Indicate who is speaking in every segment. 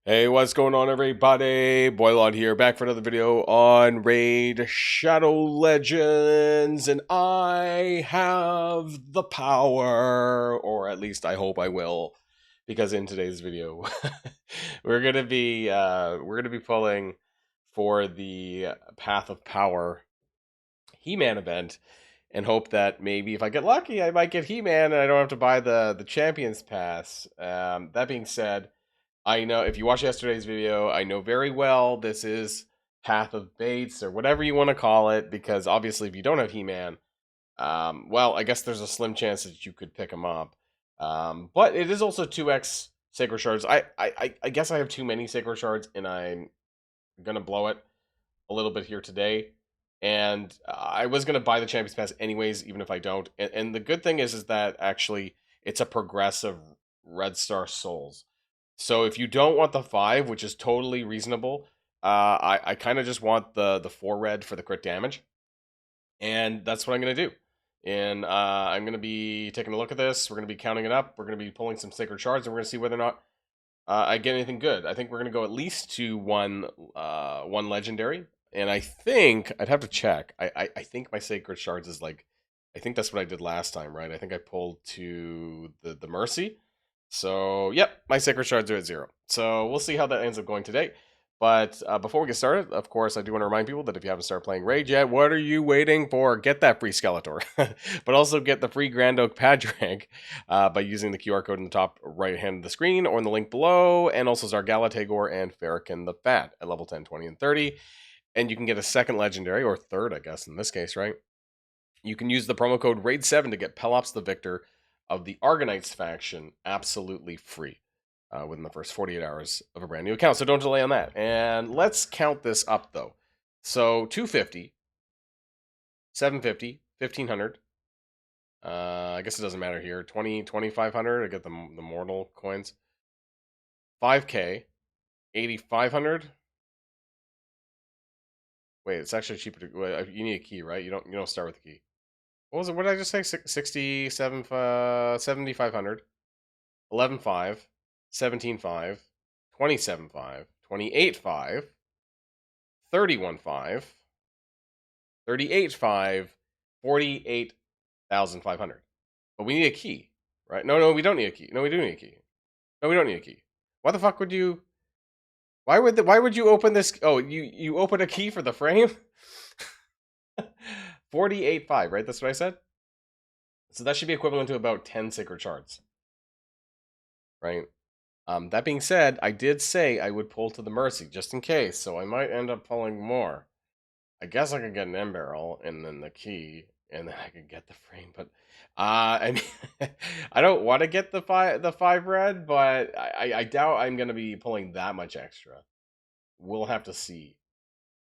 Speaker 1: Hey, what's going on, everybody? Boilon here, back for another video on Raid Shadow Legends, and I have the power, or at least I hope I will, because in today's video, we're gonna be pulling for the Path of Power He-Man event, and hope that maybe if I get lucky, I might get He-Man, and I don't have to buy the Champions Pass. That being said, I know if you watched yesterday's video, I know very well this is Path of Bates or whatever you want to call it, because obviously if you don't have He-Man, well, I guess there's a slim chance that you could pick him up. But it is also 2x Sacred Shards. I guess I have too many Sacred Shards, and I'm going to blow it a little bit here today. And I was going to buy the Champions Pass anyways, even if I don't. And the good thing is that actually it's a progressive Red Star Souls. So if you don't want the 5, which is totally reasonable, I kind of just want the 4 red for the crit damage. And that's what I'm going to do. And I'm going to be taking a look at this. We're going to be counting it up. We're going to be pulling some Sacred Shards, and we're going to see whether or not I get anything good. I think we're going to go at least to one Legendary. And I think, I'd have to check. I think my Sacred Shards is like, I think that's what I did last time, right? I think I pulled to the Mercy. So, yep, my Sacred Shards are at 0. So, we'll see how that ends up going today. But before we get started, of course, I do want to remind people that if you haven't started playing Raid yet, what are you waiting for? Get that free Skeletor. But also get the free Grand Oak Padraig by using the QR code in the top right hand of the screen or in the link below. And also Zargala Tagor and Farrakhan the Fat at level 10, 20, and 30. And you can get a second Legendary, or third, I guess, in this case, right? You can use the promo code RAID7 to get Pelops the Victor of the Argonites faction absolutely free within the first 48 hours of a brand new account. So don't delay on that. And let's count this up, though. So 250, 750, 1500. I guess it doesn't matter here. 2500. I get the mortal coins. 5K, 8500. Wait, it's actually cheaper to. You need a key, right? You don't start with a key. What was it? What did I just say? 67, 7500, 11.5, 17.5, 27.5, 28.5, 31.5, 38.5, 48,500. But we need a key, right? No, we don't need a key. No, we do need a key. No, we don't need a key. Why the fuck would you? Why would you open this? Oh, you open a key for the frame? 48.5, right? That's what I said. So that should be equivalent to about 10 Sacred Shards, right? That being said, I did say I would pull to the Mercy just in case, so I might end up pulling more. I guess I could get an M barrel and then the key, and then I could get the frame. But I mean, I don't want to get the five red, but I doubt I'm gonna be pulling that much extra. We'll have to see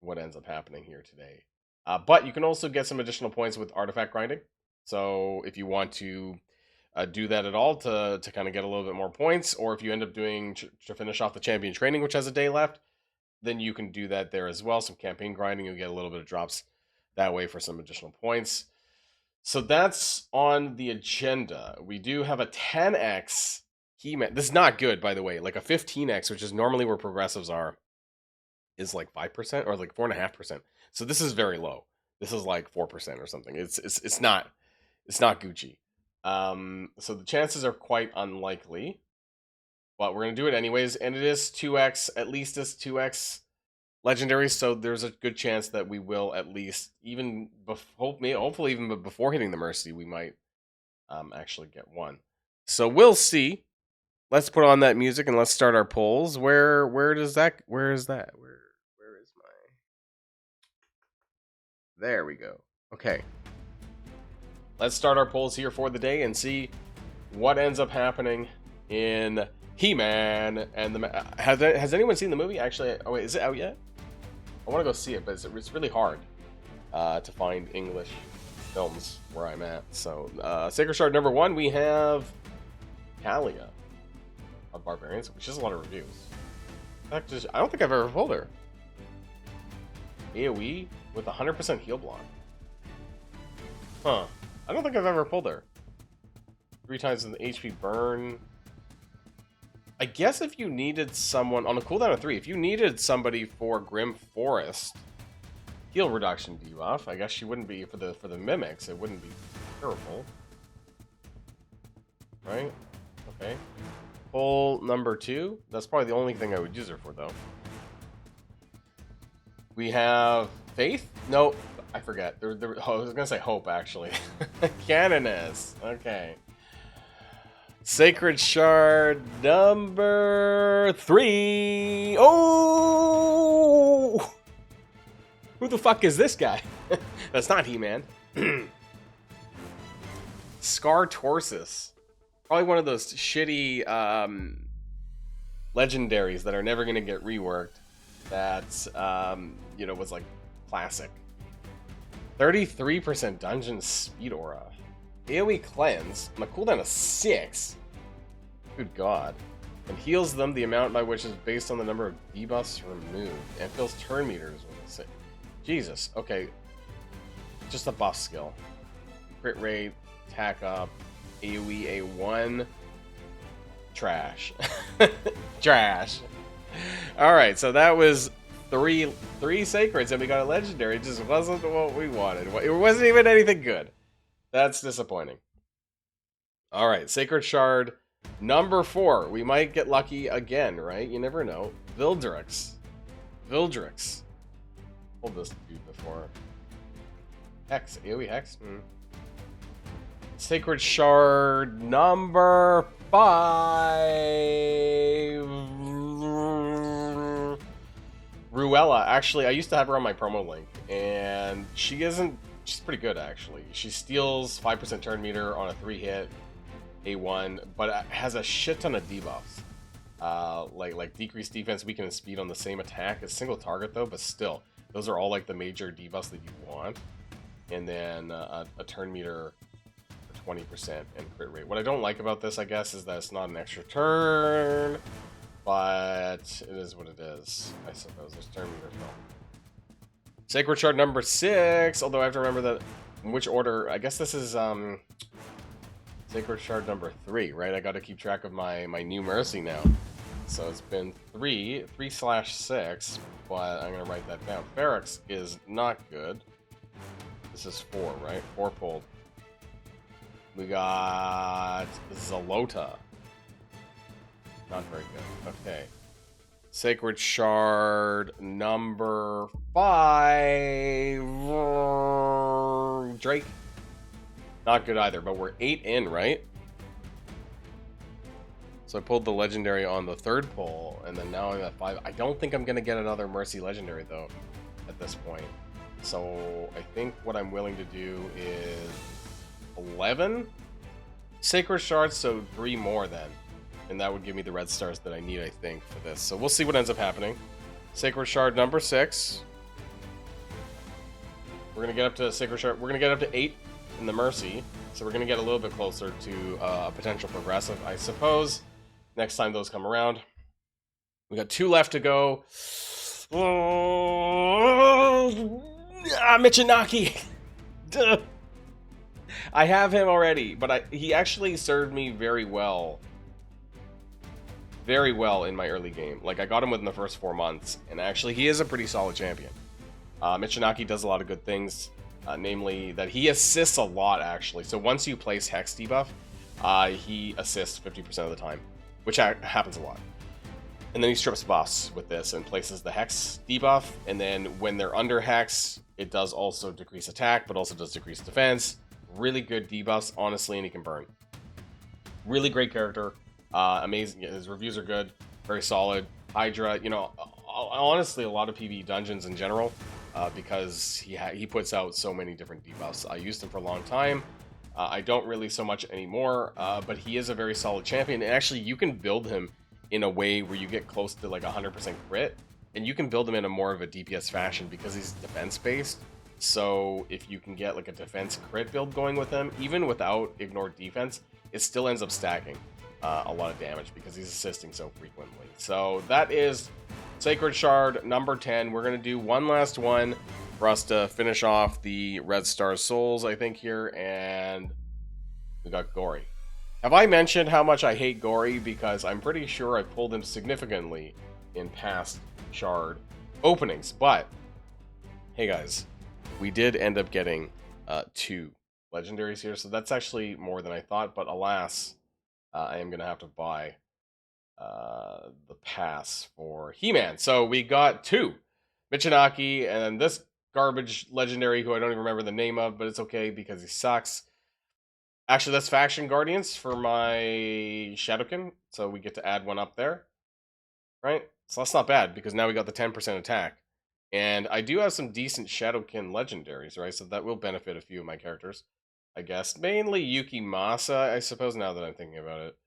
Speaker 1: what ends up happening here today. But you can also get some additional points with artifact grinding. So if you want to do that at all to kind of get a little bit more points, or if you end up doing to finish off the champion training, which has a day left, then you can do that there as well. Some campaign grinding, you'll get a little bit of drops that way for some additional points. So that's on the agenda. We do have a 10x He-Man. This is not good, by the way. Like a 15x, which is normally where progressives are, is like 5% or like 4.5%. So this is very low. This is like 4% or something. It's not Gucci. So the chances are quite unlikely, but we're gonna do it anyways. And it is 2x, at least it's 2x legendary. So there's a good chance that we will at least even hopefully even before hitting the Mercy, we might actually get one. So we'll see. Let's put on that music and let's start our polls. Where is that? Where is my? There we go. Okay. Let's start our polls here for the day and see what ends up happening in He-Man and the. Has anyone seen the movie? Actually, oh wait, is it out yet? I want to go see it, but it's really hard to find English films where I'm at. So, Sacred Shard number 1, we have Talia of Barbarians, which is a lot of reviews. In fact, I don't think I've ever pulled her. AoE with 100% heal block. Huh. I don't think I've ever pulled her. 3 times in the HP burn. I guess if you needed someone on a cooldown of 3, if you needed somebody for Grim Forest heal reduction debuff, I guess she wouldn't be for the mimics. It wouldn't be terrible, right? Okay. Pull number 2. That's probably the only thing I would use her for, though. We have Faith. No, I forget. Oh, I was gonna say Hope actually. Canoness. Okay. Sacred Shard number 3. Oh! Who the fuck is this guy? That's not He-Man. Scar Torsus. Probably one of those shitty legendaries that are never going to get reworked. That's, you know, was like classic. 33% dungeon speed aura. AoE cleanse on a cooldown of 6. Good god. And heals them the amount by which is based on the number of debuffs removed. And fills turn meters with it. Jesus. Okay. Just a buff skill. Crit rate, attack up, AoE A1. Trash. Trash. Alright, so that was three sacreds and we got a legendary. It just wasn't what we wanted. It wasn't even anything good. That's disappointing. Alright, Sacred Shard number 4. We might get lucky again, right? You never know. Vildrix. Vildrix. Hold this dude before. Hex. AoE Hex? Sacred Shard number 5. Ruella. Actually, I used to have her on my promo link, and she's pretty good, actually. She steals 5% turn meter on a 3-hit A1, but has a shit ton of debuffs. Like decreased defense, weaken, and speed on the same attack. It's single target, though, but still. Those are all, like, the major debuffs that you want. And then a turn meter for 20% and crit rate. What I don't like about this, I guess, is that it's not an extra turn. But it is what it is, I suppose. There's turn meter as well. Sacred Shard number 6. Although I have to remember that in which order. I guess this is Sacred Shard number 3, right? I got to keep track of my new Mercy now. So it's been 3/6, but I'm gonna write that down. Ferrex is not good. This is 4, right? 4 pulled. We got Zalota. Not very good. Okay. Sacred Shard number 5. Drake. Not good either, but we're 8 in, right? So I pulled the legendary on the 3rd pull, and then now I'm at 5. I don't think I'm going to get another Mercy legendary, though, at this point. So I think what I'm willing to do is 11 Sacred Shards, so 3 more then. And that would give me the red stars that I need, I think, for this. So we'll see what ends up happening. Sacred Shard number 6. We're going to get up to Sacred Shard. We're going to get up to 8 in the Mercy. So we're going to get a little bit closer to a potential progressive, I suppose. Next time those come around. We got 2 left to go. Michinaki! I have him already, but he actually served me very well. Very well in my early game. Like, I got him within the first 4 months, and actually he is a pretty solid champion. Michinaki does a lot of good things, namely that he assists a lot, actually. So once you place Hex debuff, he assists 50% of the time, which happens a lot. And then he strips buffs with this and places the Hex debuff, and then when they're under Hex, it does also decrease attack, but also does decrease defense. Really good debuffs, honestly, and he can burn. Really great character. Amazing. His reviews are good, very solid. Hydra, you know, honestly, a lot of PvE dungeons in general, because he puts out so many different debuffs. I used him for a long time. I don't really so much anymore, but he is a very solid champion. And actually, you can build him in a way where you get close to like 100% crit, and you can build him in a more of a DPS fashion because he's defense based. So if you can get like a defense crit build going with him, even without ignored defense, it still ends up stacking a lot of damage because he's assisting so frequently. So that is Sacred Shard number 10. We're going to do one last one for us to finish off the Red Star Souls, I think, here. And we got Gory. Have I mentioned how much I hate Gory? Because I'm pretty sure I pulled him significantly in past Shard openings. But, hey guys, we did end up getting 2 legendaries here, so that's actually more than I thought, but alas, I am going to have to buy the pass for He-Man. So we got 2. Michinaki, and this garbage legendary who I don't even remember the name of, but it's okay because he sucks. Actually, that's Faction Guardians for my Shadowkin, so we get to add one up there, right? So that's not bad, because now we got the 10% attack. And I do have some decent Shadowkin legendaries, right? So that will benefit a few of my characters, I guess. Mainly Yuki Masa, I suppose, now that I'm thinking about it.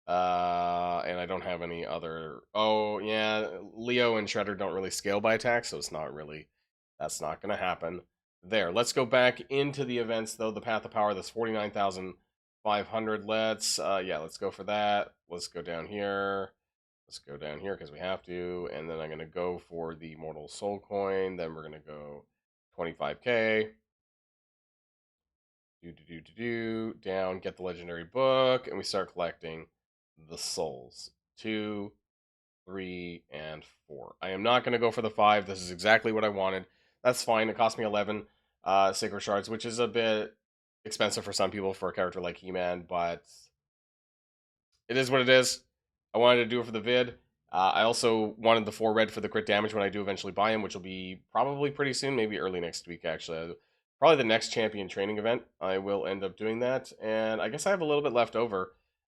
Speaker 1: And I don't have any other... Oh, yeah, Leo and Shredder don't really scale by attack, so it's not really... That's not going to happen there. Let's go back into the events, though. The Path of Power, that's 49,500. Let's go for that. Let's go down here. Let's go down here because we have to. And then I'm going to go for the Mortal Soul Coin. Then we're going to go 25k. Down, get the Legendary Book. And we start collecting the souls. 2, 3, and 4. I am not going to go for the 5. This is exactly what I wanted. That's fine. It cost me 11 Sacred Shards, which is a bit expensive for some people for a character like He-Man, but it is what it is. I wanted to do it for the vid. I also wanted the 4 red for the crit damage when I do eventually buy him, which will be probably pretty soon, maybe early next week, actually. Probably the next champion training event, I will end up doing that. And I guess I have a little bit left over.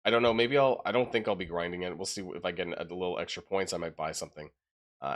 Speaker 1: I don't know, maybe I don't think I'll be grinding it. We'll see if I get a little extra points. I might buy something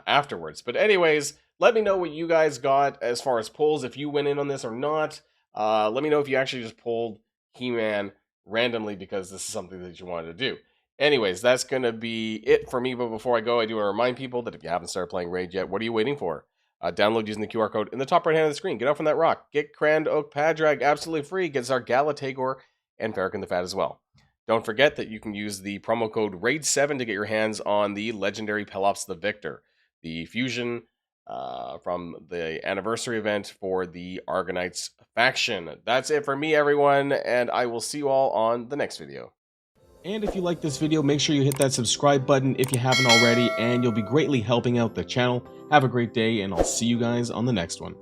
Speaker 1: afterwards. But anyways, let me know what you guys got as far as pulls, if you went in on this or not. Let me know if you actually just pulled He-Man randomly because this is something that you wanted to do. Anyways, that's going to be it for me. But before I go, I do want to remind people that if you haven't started playing Raid yet, what are you waiting for? Download using the QR code in the top right hand of the screen. Get out from that rock. Get Crand Oak Padrag absolutely free. Get Zargala Tagor and Farrakhan the Fat as well. Don't forget that you can use the promo code RAID7 to get your hands on the legendary Pelops the Victor, the fusion from the anniversary event for the Argonites faction. That's it for me, everyone, and I will see you all on the next video. And if you like this video, make sure you hit that subscribe button if you haven't already, and you'll be greatly helping out the channel. Have a great day, and I'll see you guys on the next one.